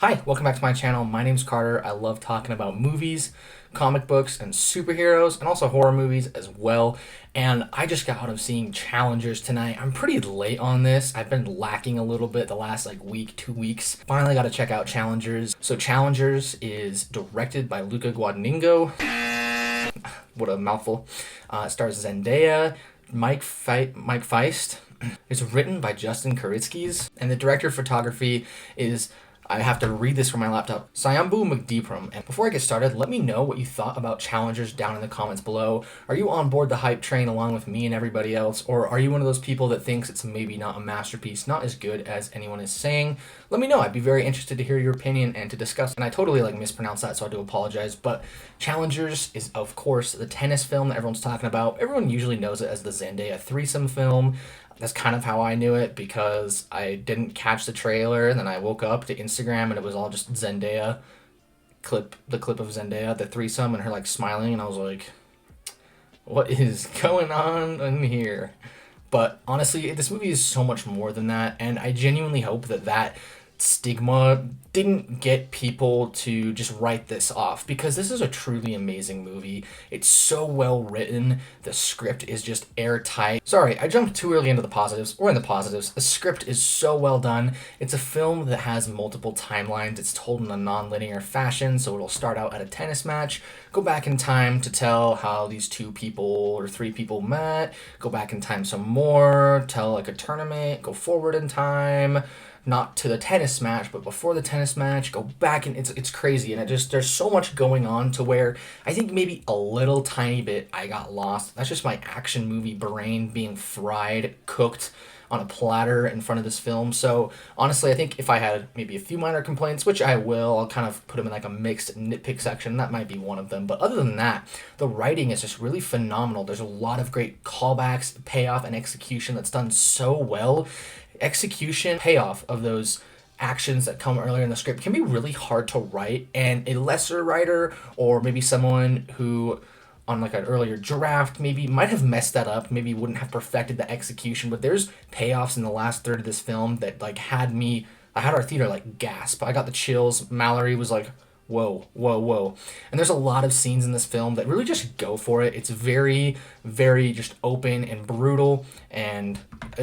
Hi, welcome back to my channel. My name's Carter. I love talking about movies, comic books, and superheroes, and also horror movies as well. And I just got out of seeing Challengers tonight. I'm pretty late on this. I've been lacking a little bit the last week, 2 weeks. Finally got to check out Challengers. So Challengers is directed by Luca Guadagnino. What a mouthful. It stars Zendaya, Mike Faist. It's written by Justin Kuritzkes, and the director of photography is, I have to read this from my laptop, Sayambu McDeepram. And before I get started, let me know what you thought about Challengers down in the comments below. Are you on board the hype train along with me and everybody else? Or are you one of those people that thinks it's maybe not a masterpiece, not as good as anyone is saying? Let me know. I'd be very interested to hear your opinion and to discuss. And I totally mispronounced that, so I do apologize. But Challengers is, of course, the tennis film that everyone's talking about. Everyone usually knows it as the Zendaya threesome film. That's kind of how I knew it, because I didn't catch the trailer, and then I woke up to Instagram and it was all just Zendaya the clip of Zendaya, the threesome, and her smiling, and I was like, what is going on in here? But honestly, this movie is so much more than that, and I genuinely hope that stigma didn't get people to just write this off, because this is a truly amazing movie. It's so well written. The script is just airtight. Sorry, I jumped too early into the positives. We're in the positives. The script is so well done. It's a film that has multiple timelines. It's told in a non-linear fashion, so it'll start out at a tennis match, go back in time to tell how these two people or three people met, go back in time some more, tell a tournament, go forward in time, not to the tennis match, but before the tennis match, go back, and it's crazy, and there's so much going on to where I think maybe a little tiny bit I got lost. That's just my action movie brain being fried, cooked on a platter in front of this film. So honestly, I think if I had maybe a few minor complaints, which I will, I'll kind of put them in a mixed nitpick section. That might be one of them. But other than that, the writing is just really phenomenal. There's a lot of great callbacks, payoff, and execution that's done so well. Execution, payoff of those actions that come earlier in the script can be really hard to write, and a lesser writer, or maybe someone who on an earlier draft maybe might have messed that up, maybe wouldn't have perfected the execution. But there's payoffs in the last third of this film that I had our theater gasp. I got the chills. Mallory was like, whoa, whoa, whoa. And there's a lot of scenes in this film that really just go for it. It's very, very just open and brutal and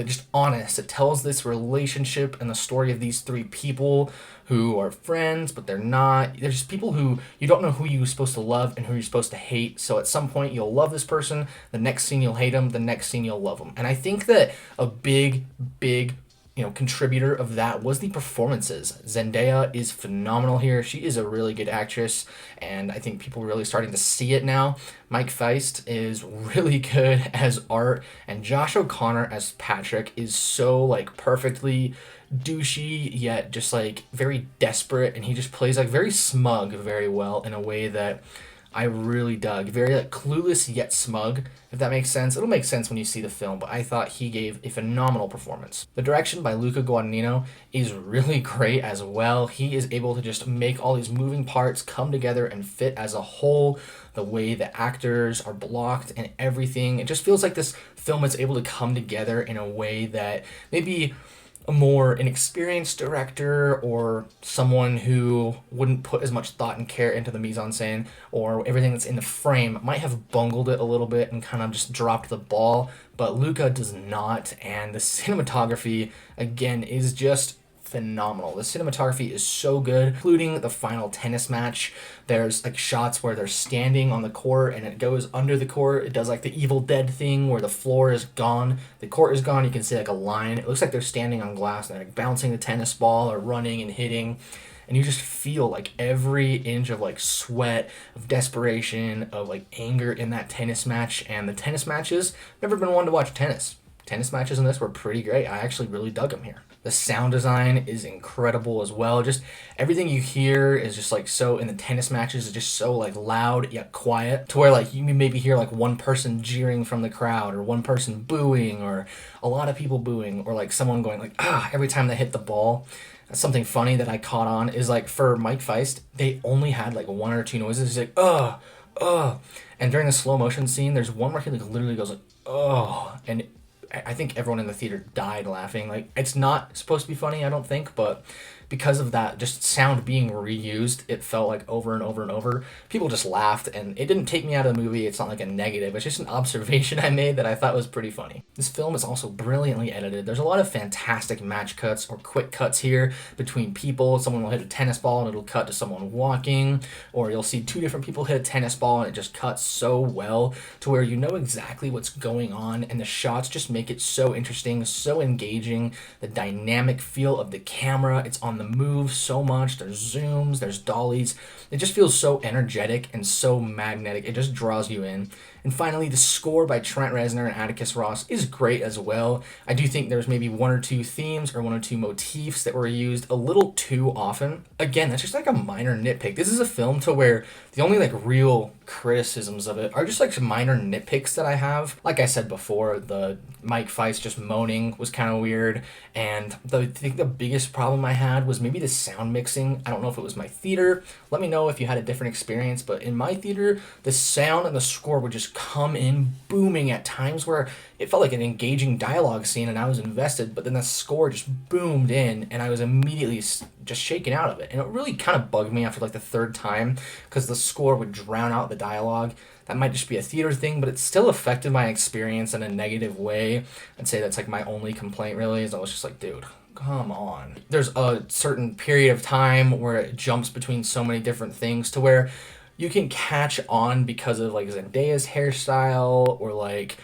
just honest. It tells this relationship and the story of these three people who are friends, but they're not. They're just people who you don't know who you're supposed to love and who you're supposed to hate. So at some point you'll love this person, the next scene you'll hate them, the next scene you'll love them. And I think that a big contributor of that was the performances. Zendaya is phenomenal here. She is a really good actress, and I think people are really starting to see it now. Mike Faist is really good as Art, and Josh O'Connor as Patrick is so perfectly douchey, yet just very desperate, and he just plays very smug very well in a way that I really dug. Very clueless yet smug, if that makes sense. It'll make sense when you see the film, but I thought he gave a phenomenal performance. The direction by Luca Guadagnino is really great as well. He is able to just make all these moving parts come together and fit as a whole. The way the actors are blocked and everything. It just feels like this film is able to come together in a way that maybe a more inexperienced director or someone who wouldn't put as much thought and care into the mise-en-scène or everything that's in the frame might have bungled it a little bit and kind of just dropped the ball, but Luca does not, and the cinematography, again, is just phenomenal. The cinematography is so good, including the final tennis match. There's shots where they're standing on the court and it goes under the court. It does the Evil Dead thing where the floor is gone, the court is gone. You can see a line. It looks like they're standing on glass and they're bouncing the tennis ball or running and hitting. And you just feel every inch of sweat, of desperation, of anger in that tennis match. And the tennis matches, I've never been one to watch tennis. Tennis matches in this were pretty great. I actually really dug them here. The sound design is incredible as well. Just everything you hear is just so, in the tennis matches, is just so loud yet quiet, to where you maybe hear one person jeering from the crowd, or one person booing, or a lot of people booing, or someone going every time they hit the ball. Something funny that I caught on is for Mike Faist, they only had one or two noises. He's and during the slow motion scene, there's one where he literally goes and I think everyone in the theater died laughing. It's not supposed to be funny, I don't think, but because of that just sound being reused, it felt like over and over and over. People just laughed, and it didn't take me out of the movie. It's not like a negative. It's just an observation I made that I thought was pretty funny. This film is also brilliantly edited. There's a lot of fantastic match cuts or quick cuts here between people. Someone will hit a tennis ball and it'll cut to someone walking, or you'll see two different people hit a tennis ball and it just cuts so well to where you know exactly what's going on, and the shots just make it so interesting, so engaging. The dynamic feel of the camera, it's on the move so much. There's zooms, there's dollies. It just feels so energetic and so magnetic. It just draws you in. And finally, the score by Trent Reznor and Atticus Ross is great as well. I do think there's maybe one or two themes or one or two motifs that were used a little too often. Again, that's just like a minor nitpick. This is a film to where the only like real criticisms of it are just like some minor nitpicks that I have. Like I said before, the Mike Faist just moaning was kind of weird, and I think the biggest problem I had was maybe the sound mixing. I don't know if it was my theater. Let me know if you had a different experience, but in my theater, the sound and the score would just come in booming at times where it felt like an engaging dialogue scene and I was invested, but then the score just boomed in and I was immediately just shaken out of it. And it really kind of bugged me after like the third time because the score would drown out the dialogue. That might just be a theater thing, but it still affected my experience in a negative way. I'd say that's like my only complaint really, is I was just like, dude, come on. There's a certain period of time where it jumps between so many different things to where you can catch on because of like Zendaya's hairstyle or like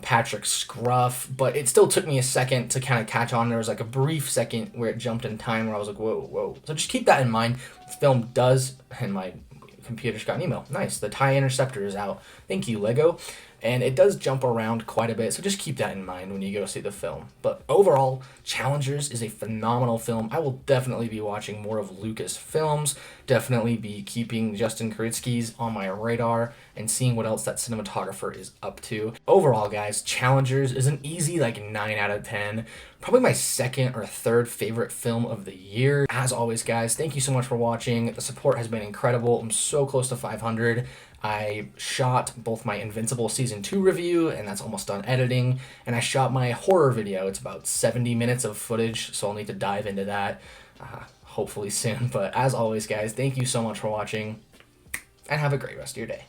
Patrick's scruff, but it still took me a second to kind of catch on. There was like a brief second where it jumped in time where I was like, whoa, whoa. So just keep that in mind. This film does, and my computer just got an email. Nice. The TIE Interceptor is out. Thank you, Lego. And it does jump around quite a bit, so just keep that in mind when you go see the film. But overall, Challengers is a phenomenal film. I will definitely be watching more of Lucas films, definitely be keeping Justin Kuritzkes on my radar, and seeing what else that cinematographer is up to. Overall, guys, Challengers is an easy, like, 9 out of 10. Probably my second or third favorite film of the year. As always, guys, thank you so much for watching. The support has been incredible. I'm so close to 500. I shot both my Invincible Season 2 review, and that's almost done editing, and I shot my horror video. It's about 70 minutes of footage, so I'll need to dive into that hopefully soon. But as always, guys, thank you so much for watching, and have a great rest of your day.